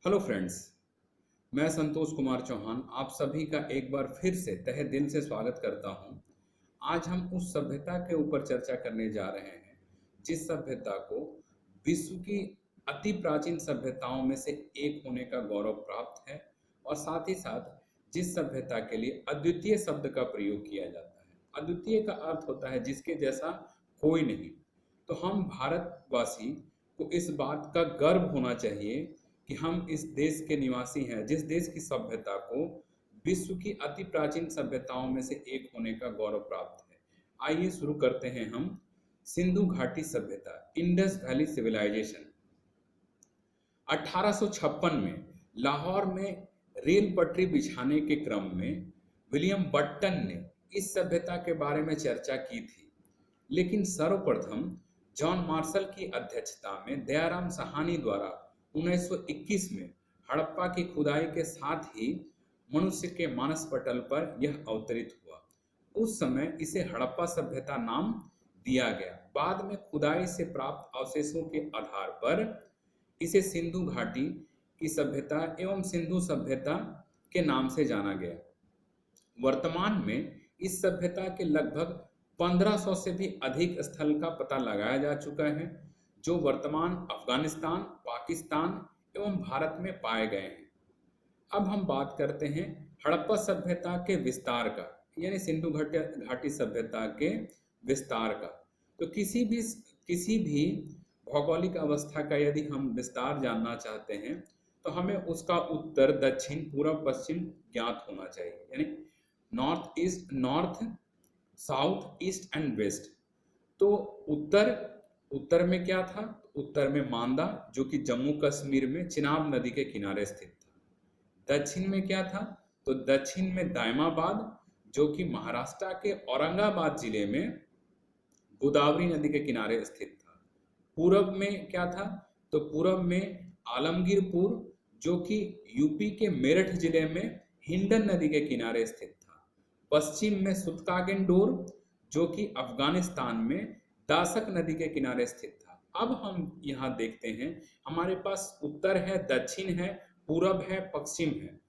Hello friends. मैं संतोष कुमार चौहान आप सभी का एक बार फिर से तहे दिल से स्वागत करता हूं। आज हम उस सभ्यता के ऊपर चर्चा करने जा रहे हैं जिस सभ्यता को विश्व की अति प्राचीन सभ्यताओं में से एक होने का गौरव प्राप्त है और साथ ही साथ जिस सभ्यता के लिए अद्वितीय शब्द का प्रयोग किया जाता है। अद्वितीय का अर्थ होता है जिसके जैसा कोई नहीं। तो हम भारतवासी को इस बात का गर्व होना चाहिए कि हम इस देश के निवासी हैं जिस देश की सभ्यता को विश्व की अति प्राचीन सभ्यताओं में से एक होने का गौरव प्राप्त है। आइए शुरू करते हैं हम। सिंधु घाटी सभ्यता, इंडस वैली सिविलाइजेशन। 1856 में लाहौर में रेल पटरी बिछाने के क्रम में विलियम बट्टन ने इस सभ्यता के बारे में चर्चा की थी, लेकिन सर्वप्रथम जॉन मार्शल की अध्यक्षता में दयाराम साहनी द्वारा 1921 में हड़प्पा की खुदाई के साथ ही मनुष्य के मानस पटल पर यह अवतरित हुआ। उस समय इसे हड़प्पा सभ्यता नाम दिया गया। बाद में खुदाई से प्राप्त अवशेषों के आधार पर इसे सिंधु घाटी की सभ्यता एवं सिंधु सभ्यता के नाम से जाना गया। वर्तमान में इस सभ्यता के लगभग 1500 से भी अधिक स्थल का पता लगाया जा चुका है जो वर्तमान अफगानिस्तान, पाकिस्तान एवं भारत में पाए गए हैं। अब हम बात करते हैं हड़प्पा सभ्यता के विस्तार का, यानी सिंधु घाटी सभ्यता के विस्तार का। तो किसी भी भौगोलिक अवस्था का यदि हम विस्तार जानना चाहते हैं तो हमें उसका उत्तर, दक्षिण, पूर्व, पश्चिम ज्ञात होना चाहिए, यानी north, south, east and west. तो उत्तर में क्या था? उत्तर में मांदा जो कि जम्मू कश्मीर में चिनाब नदी के किनारे स्थित था। दक्षिण में क्या था? तो दक्षिण में दायमाबाद जो कि महाराष्ट्र के औरंगाबाद जिले में गोदावरी नदी के किनारे स्थित था। पूर्व में क्या था? तो पूर्व में आलमगीरपुर जो कि यूपी के मेरठ जिले में हिंडन नदी के किनारे स्थित था। पश्चिम में सुतकागिनडोर जो कि अफगानिस्तान में दासक नदी के किनारे स्थित था। अब हम यहाँ देखते हैं हमारे पास उत्तर है, दक्षिण है, पूरब है, पश्चिम है।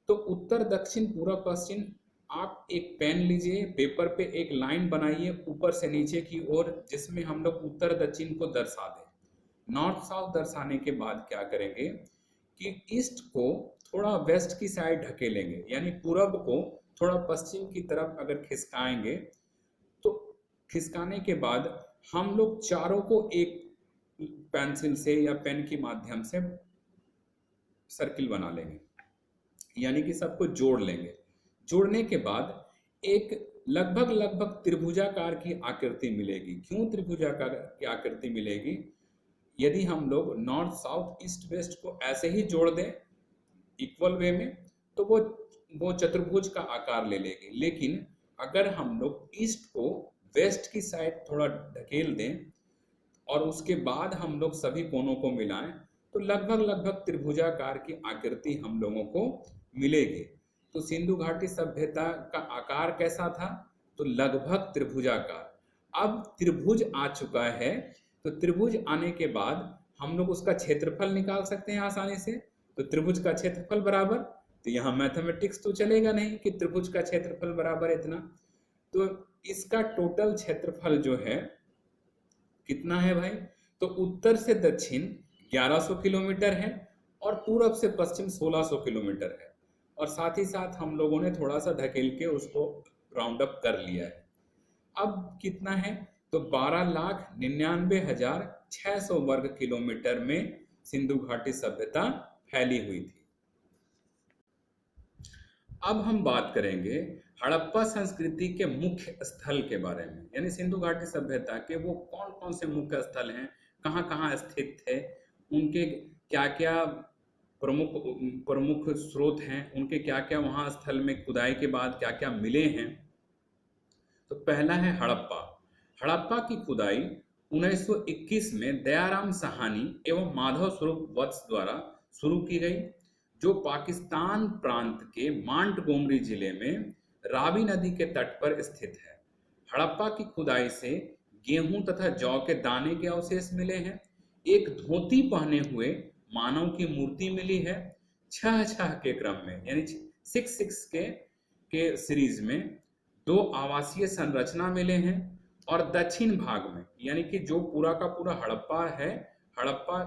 तो उत्तर, दक्षिण, पूरब, पश्चिम, आप एक पेन लीजिए, पेपर पे एक लाइन बनाइए ऊपर से नीचे की ओर जिसमें हम लोग उत्तर दक्षिण को दर्शा दें। नॉर्थ साउथ दर्शाने के बाद क्या करेंगे कि ईस्ट को थोड़ा वेस्ट की साइड ढकेलेंगे, यानी पूरब को थोड़ा पश्चिम की तरफ अगर खिसकाएंगे तो खिसकाने के बाद हम लोग चारों को एक पेंसिल से या पेन के माध्यम से सर्किल बना लेंगे, यानी कि सबको जोड़ लेंगे। जोड़ने के बाद एक लगभग त्रिभुजाकार की आकृति मिलेगी। क्यों त्रिभुजाकार की आकृति मिलेगी? यदि हम लोग नॉर्थ, साउथ, ईस्ट, वेस्ट को ऐसे ही जोड़ दें इक्वल वे में तो वो चतुर्भुज का आकार ले लेगी। लेकिन अगर हम लोग ईस्ट को वेस्ट की साइड थोड़ा ढकेल दें और उसके बाद हम लोग सभी कोनों को मिलाएं तो लगभग त्रिभुजाकार की आकृति हम लोगों को मिलेगी। तो सिंधु घाटी सभ्यता का आकार कैसा था? तो लगभग त्रिभुजाकार। अब त्रिभुज आ चुका है, तो त्रिभुज आने के बाद हम लोग उसका क्षेत्रफल निकाल सकते हैं आसानी से। तो त्रिभुज का क्षेत्रफल बराबर, तो यहाँ मैथमेटिक्स तो चलेगा नहीं कि त्रिभुज का क्षेत्रफल बराबर इतना। तो इसका टोटल क्षेत्रफल जो है कितना है भाई? तो उत्तर से दक्षिण 1100 किलोमीटर है और पूरब से पश्चिम 1600 किलोमीटर है। और साथ ही साथ हम लोगों ने थोड़ा सा ढकेल के उसको राउंड अप कर लिया है। अब कितना है? तो 12,99,600 वर्ग किलोमीटर में सिंधु घाटी सभ्यता फैली हुई थी। अब हम बात करेंगे हड़प्पा संस्कृति के मुख्य स्थल के बारे में, यानी सिंधु घाटी सभ्यता के वो कौन कौन से मुख्य स्थल हैं, कहाँ कहाँ स्थित थे, उनके क्या क्या प्रमुख स्रोत हैं, उनके क्या क्या वहाँ स्थल में खुदाई के बाद क्या क्या मिले हैं। तो पहला है हड़प्पा। हड़प्पा की खुदाई 1921 में दयाराम साहनी एवं माधव स्वरूप वत्स द्वारा शुरू की गई, जो पाकिस्तान प्रांत के मांटगोमरी जिले में रावी नदी के तट पर स्थित है। हड़प्पा की खुदाई से गेहूं तथा जौ के दाने के अवशेष मिले हैं। एक धोती पहने हुए मानव की मूर्ति मिली है। 6-6 के क्रम में यानी 6-6 के सीरीज में 2 आवासीय संरचना मिले हैं। और दक्षिण भाग में यानी कि जो पूरा का पूरा हड़प्पा है, हड़प्पा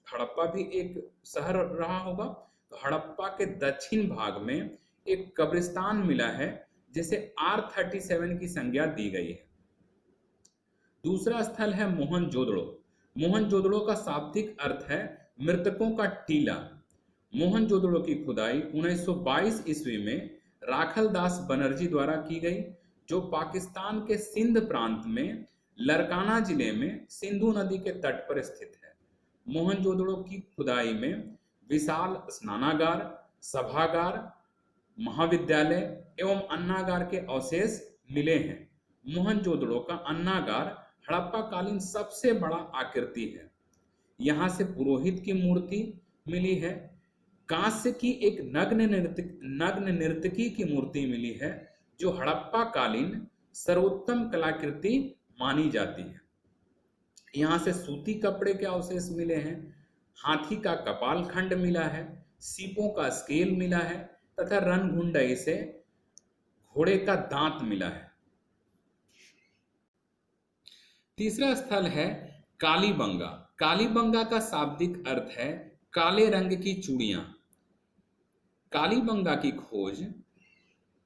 हड़प्पा भी एक शहर रहा होगा, तो हड़प्पा के दक्षिण भाग में एक कब्रिस्तान मिला है जिसे R37 की संज्ञा दी गई है। दूसरा स्थल है मोहनजोदड़ो। मोहनजोदड़ो का शाब्दिक अर्थ है मृतकों का टीला। मोहनजोदड़ो की खुदाई 1922 ईस्वी में राखल दास बनर्जी द्वारा की गई, जो पाकिस्तान के सिंध प्रांत में लरकाना जिले में सिंधु नदी के तट पर स्थित है। मोहनजोदड़ो की खुदाई में विशाल स्नानागार, सभागार, महाविद्यालय एवं अन्नागार के अवशेष मिले हैं। मोहनजोदड़ो का अन्नागार हड़प्पा कालीन सबसे बड़ा आकृति है। यहाँ से पुरोहित की मूर्ति मिली है। कांस्य की एक नग्न नर्तकी की मूर्ति मिली है, जो हड़प्पा कालीन सर्वोत्तम कलाकृति मानी जाती है। यहाँ से सूती कपड़े के अवशेष मिले हैं। हाथी का कपाल खंड मिला है, सीपों का स्केल मिला है तथा रणघुंडई से घोड़े का दांत मिला है। तीसरा स्थल है कालीबंगा। कालीबंगा का शाब्दिक अर्थ है काले रंग की चूड़ियां। कालीबंगा की खोज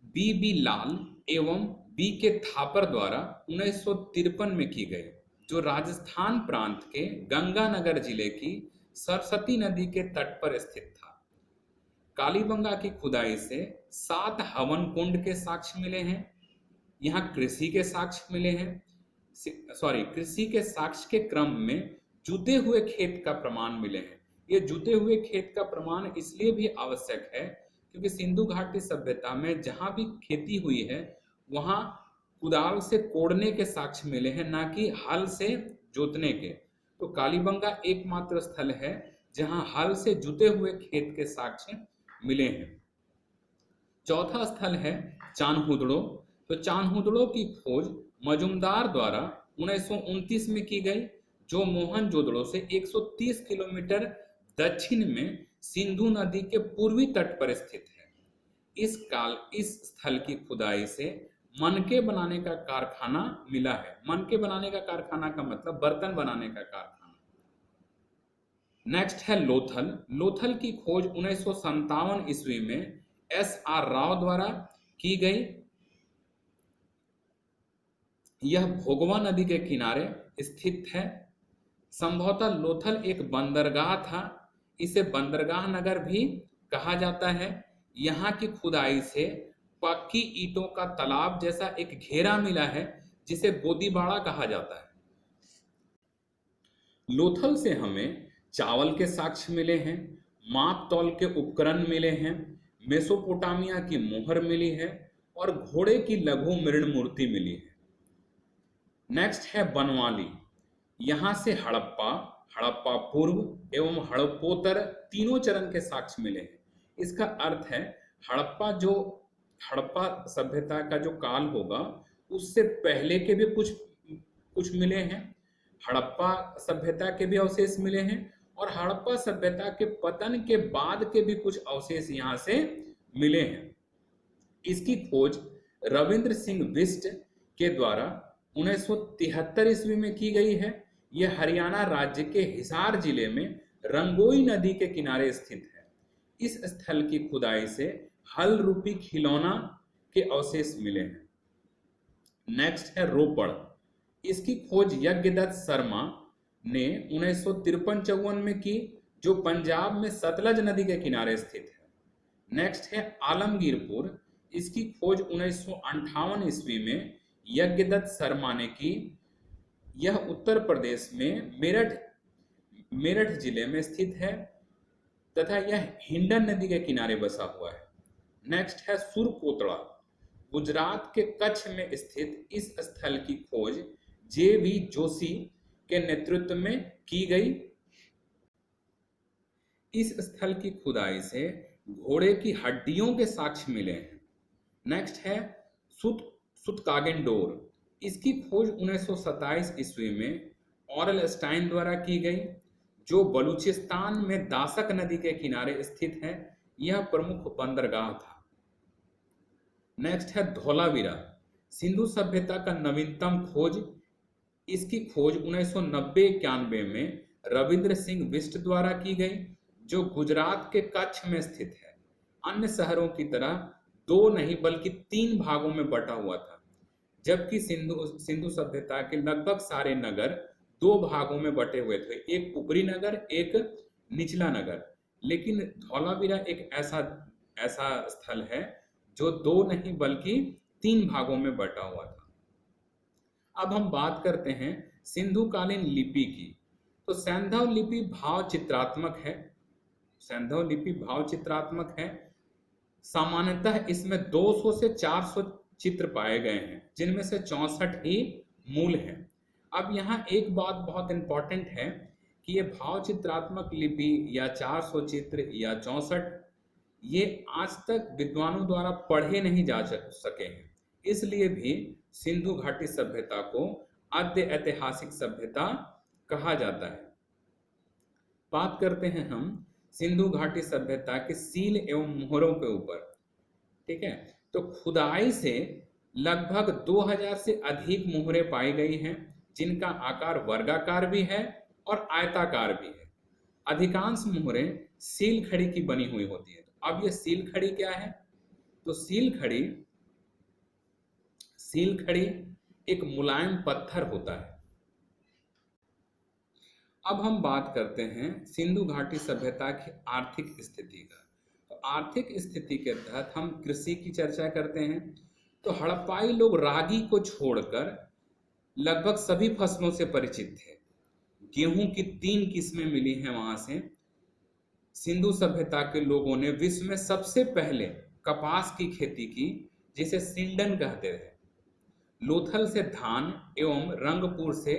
बी लाल एवं के थापर द्वारा 1953 में की गई, जो राजस्थान प्रांत के गंगानगर जिले की सरस्वती नदी के तट पर स्थित था। कालीबंगा की खुदाई से 7 हवन कुंड के साक्ष्य मिले हैं। यहाँ कृषि के साक्ष्य मिले हैं। कृषि के साक्ष्य के क्रम में जुते हुए खेत का प्रमाण मिले हैं। ये जुते हुए खेत का प्रमाण इसलिए भी आवश्यक है क्योंकि सिंधु घाटी सभ्यता में जहां भी खेती हुई है वहां कुदाल से कोड़ने के साक्ष्य मिले हैं, ना कि हल से जोतने के। तो कालीबंगा एकमात्र स्थल है जहां हल से जुते हुए खेत के साक्ष्य मिले हैं। चौथा स्थल है चान्हुदड़ो। तो चान्हुदड़ो की खोज मजुमदार द्वारा 1929 में की गई, जो मोहनजोदड़ो से 130 किलोमीटर दक्षिण में सिंधु नदी के पूर्वी तट पर स्थित है। इस स्थल की खुदाई से मनके बनाने का कारखाना मिला है। मनके बनाने का कारखाना का मतलब बर्तन बनाने का कारखाना। नेक्स्ट है लोथल। लोथल की खोज 1957 ईस्वी में SR राव द्वारा की गई। यह भोगवा नदी के किनारे स्थित है। संभवतः लोथल एक बंदरगाह था। इसे बंदरगाह नगर भी कहा जाता है। यहाँ की खुदाई से पक्की ईंटों का तालाब जैसा एक घेरा मिला है, जिसे गोदीबाड़ा कहा जाता है। लोथल से हमें चावल के साक्ष्य मिले हैं, माप तौल के उपकरण मिले हैं, मेसोपोटामिया की मोहर मिली है और घोड़े की लघु मृण मूर्ति मिली है। नेक्स्ट है बनवाली। यहाँ से हड़प्पा, हड़प्पा पूर्व एवं हड़प्पोत्तर तीनों चरण के साक्ष्य मिले हैं। इसका अर्थ है हड़प्पा सभ्यता का जो काल होगा उससे पहले के भी कुछ मिले हैं। हड़प्पा सभ्यता के भी अवशेष मिले हैं और हड़प्पा सभ्यता के पतन के बाद के भी कुछ अवशेष यहाँ से मिले हैं। इसकी खोज रविंद्र सिंह बिष्ट के द्वारा 1973 ईस्वी में की गई है। यह हरियाणा राज्य के हिसार जिले में रंगोई नदी के किनारे स्थित है। इस स्थल की खुदाई से हल रूपी खिलौना के अवशेष मिले हैं। नेक्स्ट है रोपड़। इसकी खोज यज्ञदत्त शर्मा ने 1953-54 में की, जो पंजाब में सतलज नदी के किनारे स्थित है। नेक्स्ट है आलमगीरपुर। इसकी खोज 1958 ईस्वी में यज्ञदत्त शर्मा ने की। यह उत्तर प्रदेश में मेरठ जिले में स्थित है तथा यह हिंडन नदी के किनारे बसा हुआ है। नेक्स्ट है सुरकोतड़ा। गुजरात के कच्छ में स्थित इस स्थल की खोज JV जोशी के नेतृत्व में की गई। इस स्थल की खुदाई से घोड़े की हड्डियों के साक्ष्य मिले हैं। नेक्स्ट है सुतकागेनडोर। इसकी खोज 1927 ईस्वी में ऑरल स्टाइन द्वारा की गई, जो बलूचिस्तान में दासक नदी के किनारे स्थित है। यह प्रमुख बंदरगाह था। नेक्स्ट है धौलावीरा, सिंधु सभ्यता का नवीनतम खोज। इसकी खोज 1990-91 में रविंद्र सिंह बिष्ट द्वारा की गई, जो गुजरात के कच्छ में स्थित है। अन्य शहरों की तरह दो नहीं बल्कि 3 भागों में बटा हुआ था, जबकि सिंधु सभ्यता के लगभग सारे नगर 2 भागों में बटे हुए थे, एक ऊपरी नगर, एक निचला नगर। लेकिन धौलावीरा एक ऐसा स्थल है जो 2 नहीं बल्कि 3 भागों में बटा हुआ था। अब हम बात करते हैं सिंधु कालीन लिपि की। तो सैंधव लिपि भाव चित्रात्मक है। सैंधव लिपि भाव चित्रात्मक है। सामान्यतः इसमें 200 से 400 चित्र पाए गए हैं, जिनमें से 64 ही मूल हैं। अब यहाँ एक बात बहुत इंपॉर्टेंट है कि ये भाव चित्रात्मक लिपि या 400 चित्र या 64, ये आज तक विद्वानों द्वारा पढ़े नहीं जा सके हैं। इसलिए भी सिंधु घाटी सभ्यता को आद्य ऐतिहासिक सभ्यता कहा जाता है। बात करते हैं हम सिंधु घाटी सभ्यता के सील एवं मोहरों के ऊपर। ठीक है, तो खुदाई से लगभग 2000 से अधिक मोहरें पाई गई हैं, जिनका आकार वर्गाकार भी है और आयताकार भी है। अधिकांश मोहरें सील खड़ी की बनी हुई होती है। अब ये सील खड़ी क्या है? तो सील खड़ी एक मुलायम पत्थर होता है। अब हम बात करते हैं सिंधु घाटी सभ्यता की आर्थिक स्थिति का। तो आर्थिक स्थिति के तहत हम कृषि की चर्चा करते हैं। तो हड़प्पाई लोग रागी को छोड़कर लगभग सभी फसलों से परिचित थे। गेहूं की 3 किस्में मिली हैं वहां से। सिंधु सभ्यता के लोगों ने विश्व में सबसे पहले कपास की खेती की, जिसे सिंडन कहते थे। लोथल से धान एवं रंगपुर से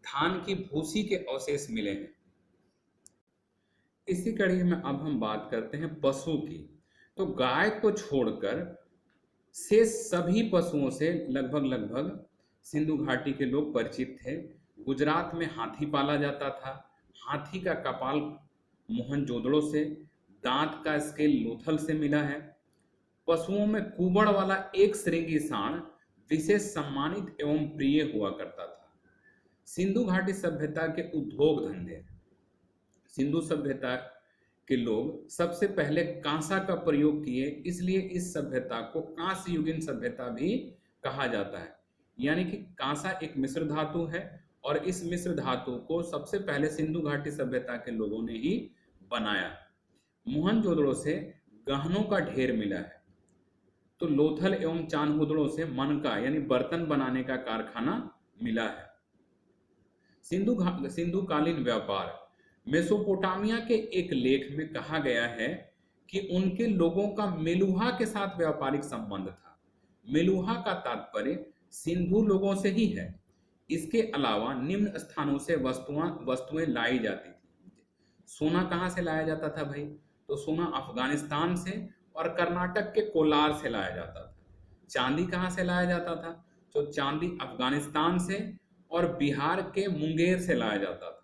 धान की भूसी के अवशेष मिले हैं। इसी कड़ी में अब हम बात करते हैं पशु की। तो गाय को छोड़कर से सभी पशुओं से लगभग सिंधु घाटी के लोग परिचित थे। गुजरात में हाथी पाला जाता था। हाथी का कपाल मोहनजोदड़ो से, दांत का स्केल लोथल से मिला है। पशुओं में कुबड़ वाला एक श्रृंगी सांड विशेष सम्मानित एवं प्रिय हुआ करता था। सिंधु घाटी सभ्यता के उद्योग धंधे। सिंधु सभ्यता के लोग सबसे पहले कांसा का प्रयोग किए, इसलिए इस सभ्यता को कांस्य युगीन सभ्यता भी कहा जाता है। यानी कि कांसा एक मिश्र धातु है और इस मिश्र धातु को सबसे पहले सिंधु घाटी सभ्यता के लोगों ने ही बनाया। मोहनजोदड़ो से गहनों का ढेर मिला है। तो लोथल एवं चान्होदड़ो से मनका यानी बर्तन बनाने का कारखाना मिला है। सिंधु कालीन व्यापार। मेसोपोटामिया के एक लेख में कहा गया है कि उनके लोगों का मेलुहा के साथ व्यापारिक संबंध था। मेलुहा का तात्पर्य सिंधु लोगों से ही है। इसके अलावा निम्न स्थानों से वस्तुएं लाई जाती थी। सोना कहाँ से लाया जाता था भाई? तो सोना अफगानिस्तान से और कर्नाटक के कोलार से लाया जाता था। चांदी कहाँ से लाया जाता था? तो चांदी अफगानिस्तान से और बिहार के मुंगेर से लाया जाता था।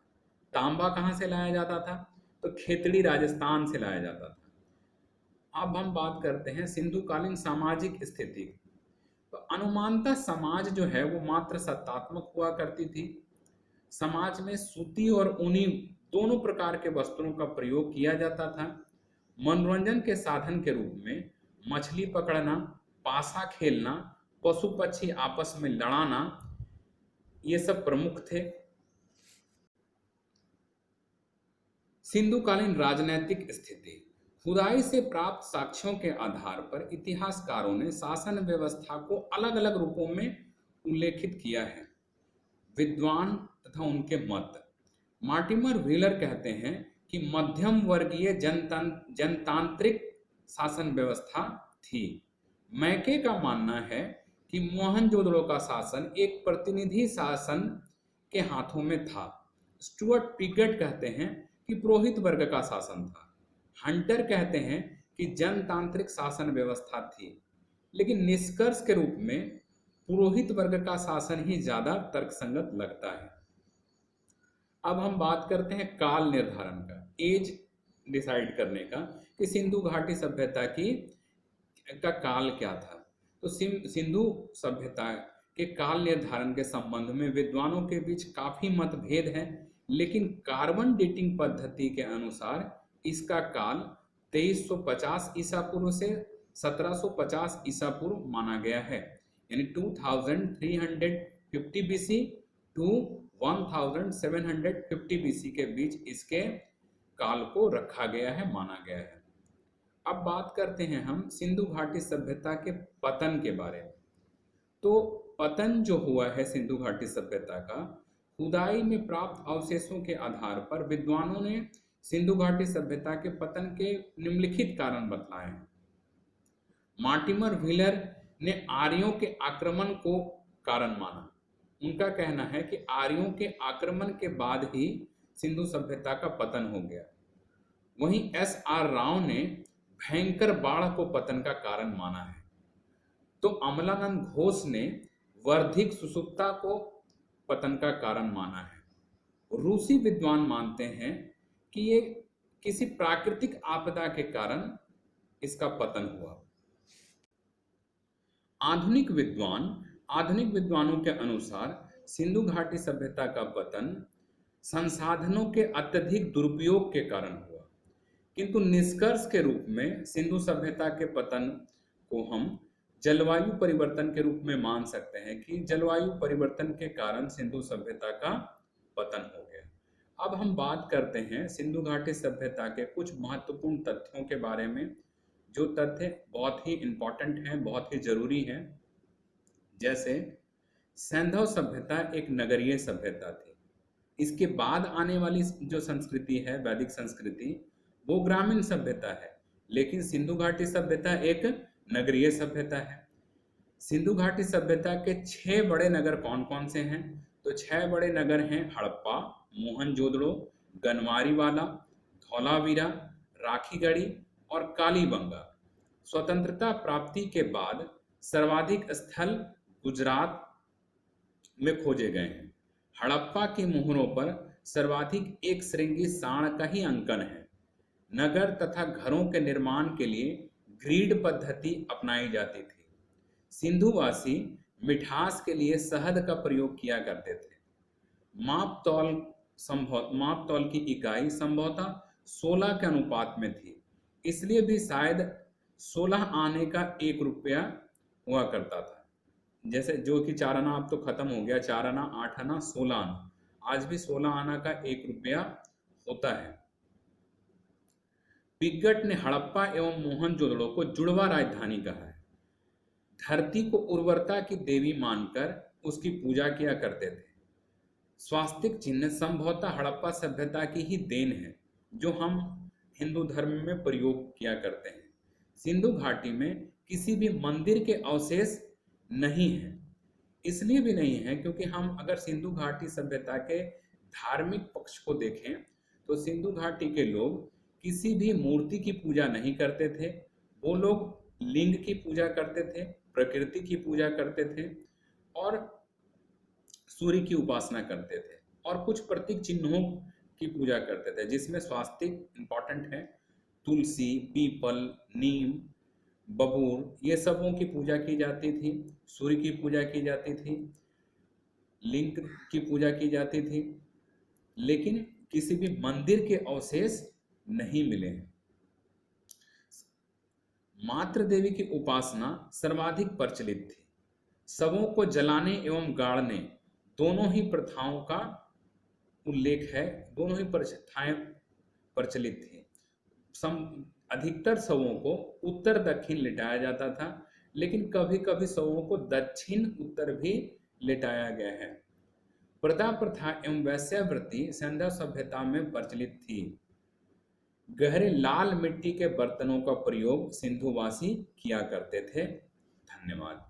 तांबा कहाँ से लाया जाता था? तो खेतड़ी राजस्थान से लाया जाता था। अब हम बात करते हैं सिंधु कालीन सामाजिक स्थिति। तो अनुमानतः समाज जो है वो मात्र सत्तात्मक हुआ करती थी। समाज में सूती और ऊनी दोनों प्रकार के वस्त्रों का प्रयोग किया जाता था। मनोरंजन के साधन के रूप में मछली पकड़ना, पासा खेलना, पशु पक्षी आपस में लड़ाना, ये सब प्रमुख थे। सिंधुकालीन राजनैतिक स्थिति। खुदाई से प्राप्त साक्ष्यों के आधार पर इतिहासकारों ने शासन व्यवस्था को अलग अलग रूपों में उल्लेखित किया है। विद्वान तथा उनके मत। मार्टिमर व्हीलर कहते हैं कि मध्यम वर्गीय जनतांत्रिक शासन व्यवस्था थी। मैके का मानना है कि मोहनजोदड़ो का शासन एक प्रतिनिधि शासन के हाथों में था। स्टुअर्ट पिगट कहते हैं कि पुरोहित वर्ग का शासन था। हंटर कहते हैं कि जनतांत्रिक शासन व्यवस्था थी, लेकिन निष्कर्ष के रूप में पुरोहित वर्ग का शासन ही ज्यादा तर्कसंगत लगता है। अब हम बात करते हैं काल निर्धारण का, एज डिसाइड करने का, कि सिंधु घाटी सभ्यता की का काल क्या था। तो सिंधु सभ्यता के काल निर्धारण के संबंध में विद्वानों के बीच काफी मतभेद है, लेकिन कार्बन डेटिंग पद्धति के अनुसार इसका काल 2350 ईसा पूर्व से 1750 ईसा पूर्व माना गया है, यानी 2350 बीसी टू 1750 बीसी के बीच इसके काल को रखा गया है, माना गया है। अब बात करते हैं हम सिंधु घाटी सभ्यता के पतन के बारे में। तो पतन जो हुआ है सिंधु घाटी सभ्यता का, खुदाई में प्राप्त अवशेषों के आधार पर विद्वानों ने सिंधु घाटी सभ्यता के पतन के निम्नलिखित कारण बतलाए हैं। मार्टिमर व्हीलर ने आर्यों के आक्रमण को कारण माना। उनका कहना है कि आर्यों के आक्रमण के बाद ही सिंधु सभ्यता का पतन हो गया। वहीं S.R. राव ने भयंकर बाढ़ को पतन का कारण माना है। तो अमलानंद घोष ने वर्धिक सुसुप्ता को पतन का कारण माना है। रूसी विद्वान मानते हैं कि ये किसी प्राकृतिक आपदा के कारण इसका पतन हुआ। आधुनिक विद्वानों के अनुसार सिंधु घाटी सभ्यता का पतन संसाधनों के अत्यधिक दुरुपयोग के कारण हुआ, किंतु निष्कर्ष के रूप में सिंधु सभ्यता के पतन को हम जलवायु परिवर्तन के रूप में मान सकते हैं कि जलवायु परिवर्तन के कारण सिंधु सभ्यता का पतन हो गया। अब हम बात करते हैं सिंधु घाटी सभ्यता के कुछ महत्वपूर्ण तथ्यों के बारे में, जो तथ्य बहुत ही इंपॉर्टेंट हैं, बहुत ही जरूरी हैं। जैसे सैंधव सभ्यता एक नगरीय सभ्यता थी। इसके बाद आने वाली जो संस्कृति है, वैदिक संस्कृति, वो ग्रामीण सभ्यता है, लेकिन सिंधु घाटी सभ्यता एक नगरीय सभ्यता है। सिंधु घाटी सभ्यता के 6 बड़े नगर कौन कौन से हैं? तो 6 बड़े नगर हैं हड़प्पा, मोहनजोदड़ो, गनवारीवाला, धौलावीरा, राखीगढ़ी और कालीबंगा। स्वतंत्रता प्राप्ति के बाद सर्वाधिक स्थल गुजरात में खोजे गए हैं। हड़प्पा के मोहरों पर सर्वाधिक एक श्रृंगी साण का ही अंकन है। नगर तथा घरों के निर्माण के लिए ग्रीड पद्धति अपनाई जाती थी। सिंधुवासी मिठास के लिए शहद का प्रयोग किया करते थे। माप तौल की इकाई संभवतः 16 के अनुपात में थी, इसलिए भी शायद 16 आने का 1 रुपया हुआ करता था। जैसे जो कि 4 आना अब तो खत्म हो गया, 4 आना, 8 आना, 16 आना, आज भी 16 आना का 1 रुपया होता है। पिगट ने हड़प्पा एवं मोहनजोदड़ो को जुड़वा राजधानी कहा है। धरती को उर्वरता की देवी मानकर उसकी पूजा किया करते थे। स्वास्तिक चिन्ह संभवतः हड़प्पा सभ्यता की ही देन है, जो हम हिंदू धर्म में प्रयोग किया करते हैं। सिंधु घाटी में किसी भी मंदिर के अवशेष नहीं है। इसलिए भी नहीं है क्योंकि हम अगर सिंधु घाटी सभ्यता के धार्मिक पक्ष को देखें तो सिंधु घाटी के लोग किसी भी मूर्ति की पूजा नहीं करते थे। वो लोग लिंग की पूजा करते थे, प्रकृति की पूजा करते थे और सूर्य की उपासना करते थे और कुछ प्रतीक चिन्हों की पूजा करते थे, जिसमें स्वास्तिक इंपॉर्टेंट है। तुलसी, पीपल, नीम, बबूर, ये सबों की पूजा की जाती थी। सूर्य की पूजा की जाती थी, लिंग की पूजा की जाती थी, लेकिन किसी भी मंदिर के अवशेष नहीं मिले हैं। मातृ देवी की उपासना सर्वाधिक प्रचलित थी। शवों को जलाने एवं गाड़ने दोनों ही प्रथाओं का उल्लेख है, दोनों ही प्रथाएं प्रचलित थी। अधिकतर शवों को उत्तर दक्षिण लिटाया जाता था, लेकिन कभी कभी शवों को दक्षिण उत्तर भी लिटाया गया है। प्रदा प्रथा एवं वैश्यावृत्ति सैंधव सभ्यता में प्रचलित थी। गहरे लाल मिट्टी के बर्तनों का प्रयोग सिंधुवासी किया करते थे। धन्यवाद।